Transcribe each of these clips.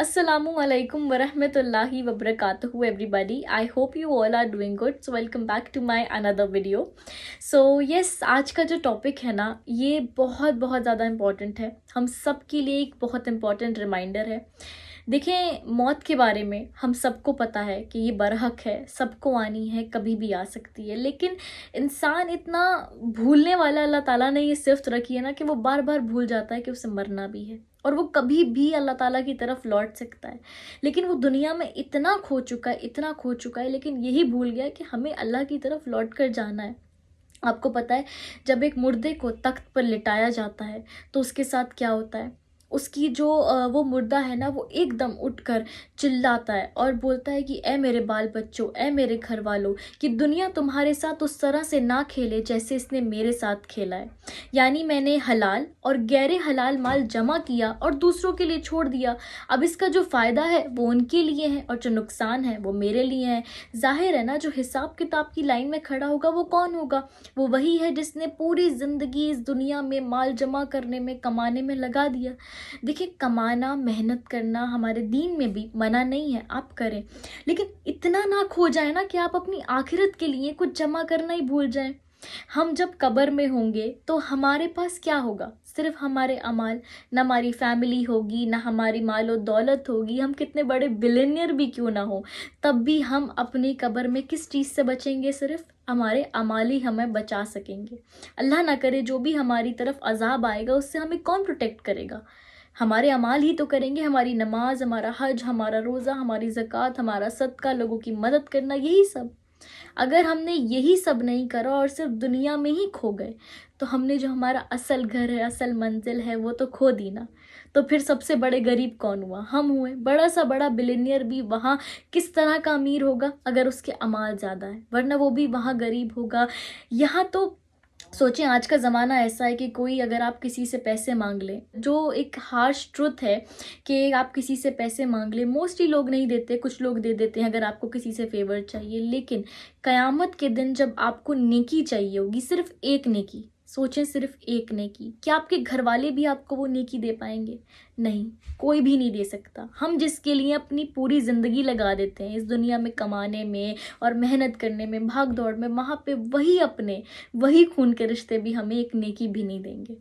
Assalamu alaikum wa rahmatullahi wa barakatuhu everybody. I hope you all are doing good. So welcome back to my another video. So yes, आज का जो topic है ना ये बहुत बहुत ज़्यादा इम्पॉर्टेंट है, हम सब के लिए एक बहुत इम्पॉर्टेंट रिमाइंडर है। देखें, मौत के बारे में हम सबको पता है कि ये बरहक है, सबको आनी है, कभी भी आ सकती है, लेकिन इंसान इतना भूलने वाला अल्लाह ताला ने ये सिफ्त रखी है ना कि वो बार बार भूल जाता है कि उसे मरना भी है और वो कभी भी अल्लाह ताला की तरफ लौट सकता है। लेकिन वो दुनिया में इतना खो चुका है, इतना खो चुका है, लेकिन यही भूल गया कि हमें अल्लाह की तरफ लौट कर जाना है। आपको पता है, जब एक मुर्दे को तख्त पर लिटाया जाता है तो उसके साथ क्या होता है, उसकी जो वो मुर्दा है ना वो एकदम उठकर चिल्लाता है और बोलता है कि ए मेरे बाल बच्चों, ए मेरे घर वालों, कि दुनिया तुम्हारे साथ उस तरह से ना खेले जैसे इसने मेरे साथ खेला है। यानी मैंने हलाल और गैर हलाल माल जमा किया और दूसरों के लिए छोड़ दिया। अब इसका जो फ़ायदा है वो उनके लिए है और जो नुकसान है वो मेरे लिए है। जाहिर है ना, जो हिसाब किताब की लाइन में खड़ा होगा वो कौन होगा? वो वही है जिसने पूरी ज़िंदगी इस दुनिया में माल जमा करने में, कमाने में लगा दिया। देखिए, कमाना, मेहनत करना हमारे दीन में भी मना नहीं है, आप करें, लेकिन इतना ना खो जाए ना कि आप अपनी आखिरत के लिए कुछ जमा करना ही भूल जाएं। हम जब कब्र में होंगे तो हमारे पास क्या होगा? सिर्फ हमारे अमाल। ना हमारी फैमिली होगी, ना हमारी मालो दौलत होगी, हम कितने बड़े बिलियनियर भी क्यों ना हो, तब भी हम अपनी कब्र में किस चीज़ से बचेंगे? सिर्फ हमारे अमाल ही हमें बचा सकेंगे। अल्लाह ना करे जो भी हमारी तरफ अजाब आएगा उससे हमें कौन प्रोटेक्ट करेगा? हमारे अमाल ही तो करेंगे, हमारी नमाज, हमारा हज, हमारा रोज़ा, हमारी ज़कात, हमारा सदका, लोगों की मदद करना, यही सब। अगर हमने यही सब नहीं करा और सिर्फ दुनिया में ही खो गए तो हमने जो हमारा असल घर है, असल मंजिल है, वो तो खो दी ना। तो फिर सबसे बड़े गरीब कौन हुआ? हम हुए। बड़ा सा बड़ा बिलियनियर भी वहाँ किस तरह का अमीर होगा? अगर उसके अमाल ज़्यादा है, वरना वो भी वहाँ गरीब होगा। यहाँ तो सोचें, आज का ज़माना ऐसा है कि कोई अगर आप किसी से पैसे मांग लें, जो एक हार्श ट्रुथ है कि आप किसी से पैसे मांग लें, मोस्टली लोग नहीं देते, कुछ लोग दे देते हैं अगर आपको किसी से फेवर चाहिए। लेकिन क़यामत के दिन जब आपको नेकी चाहिए होगी, सिर्फ एक नेकी, सोचें, सिर्फ एक नेकी, क्या आपके घर वाले भी आपको वो नेकी दे पाएंगे? नहीं, कोई भी नहीं दे सकता। हम जिसके लिए अपनी पूरी ज़िंदगी लगा देते हैं इस दुनिया में, कमाने में और मेहनत करने में, भाग दौड़ में, वहाँ पे वही खून के रिश्ते भी हमें एक नेकी भी नहीं देंगे।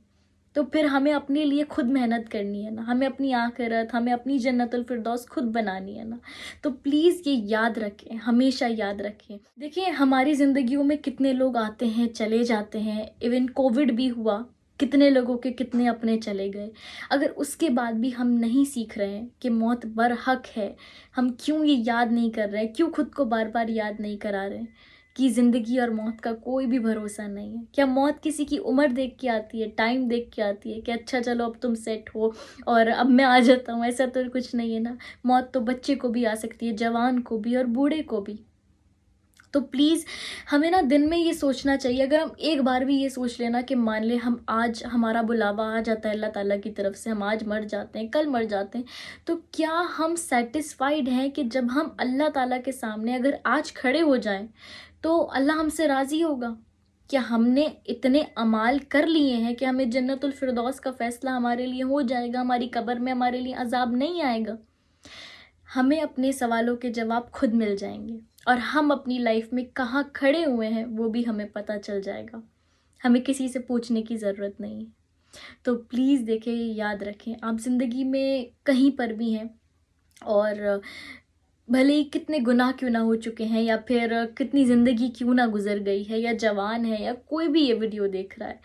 तो फिर हमें अपने लिए खुद मेहनत करनी है ना, हमें अपनी आखिरत, हमें अपनी जन्नतुल फिरदौस खुद बनानी है ना। तो प्लीज़ ये याद रखें, हमेशा याद रखें। देखिए, हमारी ज़िंदगियों में कितने लोग आते हैं, चले जाते हैं। इवन कोविड भी हुआ, कितने लोगों के कितने अपने चले गए। अगर उसके बाद भी हम नहीं सीख रहे हैं कि मौत बरहक है, हम क्यों ये याद नहीं कर रहे हैं, क्यों खुद को बार बार याद नहीं करा रहे हैं कि ज़िंदगी और मौत का कोई भी भरोसा नहीं है? क्या मौत किसी की उम्र देख के आती है, टाइम देख के आती है कि अच्छा चलो अब तुम सेट हो और अब मैं आ जाता हूँ? ऐसा तो कुछ नहीं है ना। मौत तो बच्चे को भी आ सकती है, जवान को भी और बूढ़े को भी। तो प्लीज़ हमें ना दिन में ये सोचना चाहिए, अगर हम एक बार भी ये सोच लेना कि मान ले हम आज, हमारा बुलावा आ जाता है अल्लाह ताला की तरफ से, हम आज मर जाते हैं, कल मर जाते हैं, तो क्या हम सेटिस्फाइड हैं कि जब हम अल्लाह ताला के सामने अगर आज खड़े हो जाएं तो अल्लाह हमसे राज़ी होगा? क्या हमने इतने अमाल कर लिए हैं कि हमें जन्नतुल फिरदौस का फ़ैसला हमारे लिए हो जाएगा, हमारी कब्र में हमारे लिए अज़ाब नहीं आएगा? हमें अपने सवालों के जवाब खुद मिल जाएंगे और हम अपनी लाइफ में कहाँ खड़े हुए हैं वो भी हमें पता चल जाएगा। हमें किसी से पूछने की ज़रूरत नहीं है। तो प्लीज़ देखिए, ये याद रखें, आप ज़िंदगी में कहीं पर भी हैं और भले ही कितने गुनाह क्यों ना हो चुके हैं या फिर कितनी ज़िंदगी क्यों ना गुजर गई है, या जवान है या कोई भी ये वीडियो देख रहा है,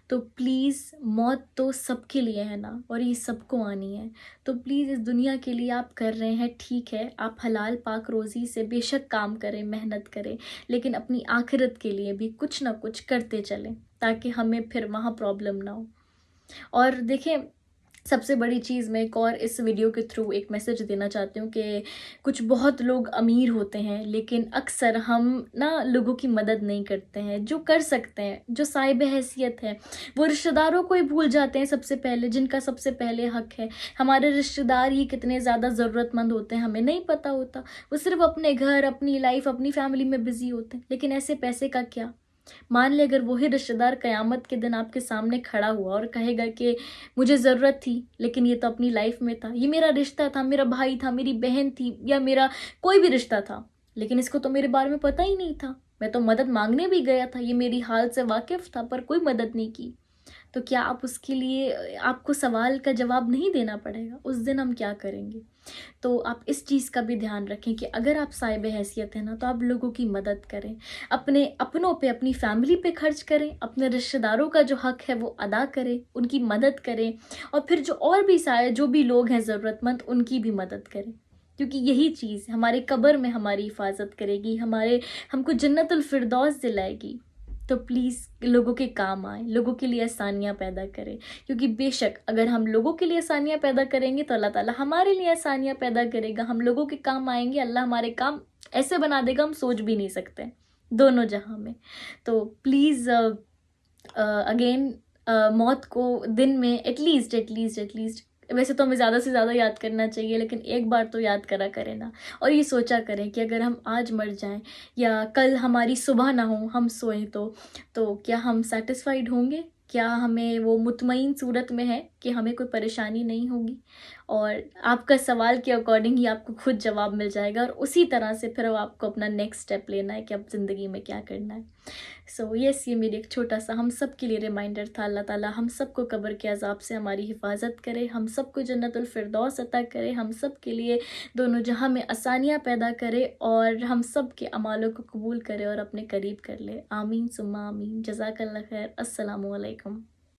तो प्लीज़, मौत तो सबके लिए है ना और ये सबको आनी है। तो प्लीज़, इस दुनिया के लिए आप कर रहे हैं, ठीक है, आप हलाल पाक रोज़ी से बेशक काम करें, मेहनत करें, लेकिन अपनी आखिरत के लिए भी कुछ ना कुछ करते चलें ताकि हमें फिर वहाँ प्रॉब्लम ना हो। और देखें, सबसे बड़ी चीज़ मैं एक और इस वीडियो के थ्रू एक मैसेज देना चाहती हूँ कि कुछ बहुत लोग अमीर होते हैं, लेकिन अक्सर हम ना लोगों की मदद नहीं करते हैं। जो कर सकते हैं, जो साहिब हैसियत है, वो रिश्तेदारों को ही भूल जाते हैं सबसे पहले, जिनका सबसे पहले हक है। हमारे रिश्तेदार ही कितने ज़्यादा ज़रूरतमंद होते हैं, हमें नहीं पता होता। वो सिर्फ अपने घर, अपनी लाइफ, अपनी फैमिली में बिज़ी होते हैं, लेकिन ऐसे पैसे का क्या? مان لے اگر وہی رشتہ دار قیامت کے دن آپ کے سامنے کھڑا ہوا اور کہے گا کہ مجھے ضرورت تھی لیکن یہ تو اپنی لائف میں تھا، یہ میرا رشتہ تھا، میرا بھائی تھا، میری بہن تھی، یا میرا کوئی بھی رشتہ تھا، لیکن اس کو تو میرے بارے میں پتہ ہی نہیں تھا، میں تو مدد مانگنے بھی گیا تھا، یہ میری حال سے واقف تھا پر کوئی مدد نہیں کی، تو کیا آپ اس کے لیے آپ کو سوال کا جواب نہیں دینا پڑے گا؟ اس دن ہم کیا کریں گے؟ تو آپ اس چیز کا بھی دھیان رکھیں کہ اگر آپ صاحب حیثیت ہیں نا تو آپ لوگوں کی مدد کریں، اپنے اپنوں پہ، اپنی فیملی پہ خرچ کریں، اپنے رشتہ داروں کا جو حق ہے وہ ادا کریں، ان کی مدد کریں، اور پھر جو اور بھی جو بھی لوگ ہیں ضرورت مند ان کی بھی مدد کریں، کیونکہ یہی چیز ہمارے قبر میں ہماری حفاظت کرے گی، ہم کو جنت الفردوس دلائے گی۔ تو پلیز لوگوں کے کام آئیں، لوگوں کے لیے آسانیاں پیدا کریں، کیونکہ بے شک اگر ہم لوگوں کے لیے آسانیاں پیدا کریں گے تو اللہ تعالیٰ ہمارے لیے آسانیاں پیدا کرے گا، ہم لوگوں کے کام آئیں گے، اللہ ہمارے کام ایسے بنا دے گا ہم سوچ بھی نہیں سکتے دونوں جہاں میں۔ تو پلیز اگین موت کو دن میں ایٹ لیسٹ ویسے تو ہمیں زیادہ سے زیادہ یاد کرنا چاہیے، لیکن ایک بار تو یاد کرا کریں نا، اور یہ سوچا کریں کہ اگر ہم آج مر جائیں یا کل ہماری صبح نہ ہو، ہم سوئیں تو کیا ہم سیٹسفائیڈ ہوں گے؟ کیا ہمیں وہ مطمئن صورت میں ہے کہ ہمیں کوئی پریشانی نہیں ہوگی؟ اور آپ کا سوال کے اکارڈنگ ہی آپ کو خود جواب مل جائے گا، اور اسی طرح سے پھر آپ کو اپنا نیکسٹ اسٹیپ لینا ہے کہ اب زندگی میں کیا کرنا ہے۔ سو یس، یہ میری ایک چھوٹا سا ہم سب کے لیے ریمائنڈر تھا۔ اللہ تعالیٰ ہم سب کو قبر کے عذاب سے ہماری حفاظت کرے، ہم سب کو جنت الفردوس عطا کرے، ہم سب کے لیے دونوں جہاں میں آسانیاں پیدا کرے، اور ہم سب کے اعمالوں کو قبول کرے اور اپنے قریب کر لے۔ آمین ثم آمین۔ جزاک اللہ خیر۔ السلام علیکم۔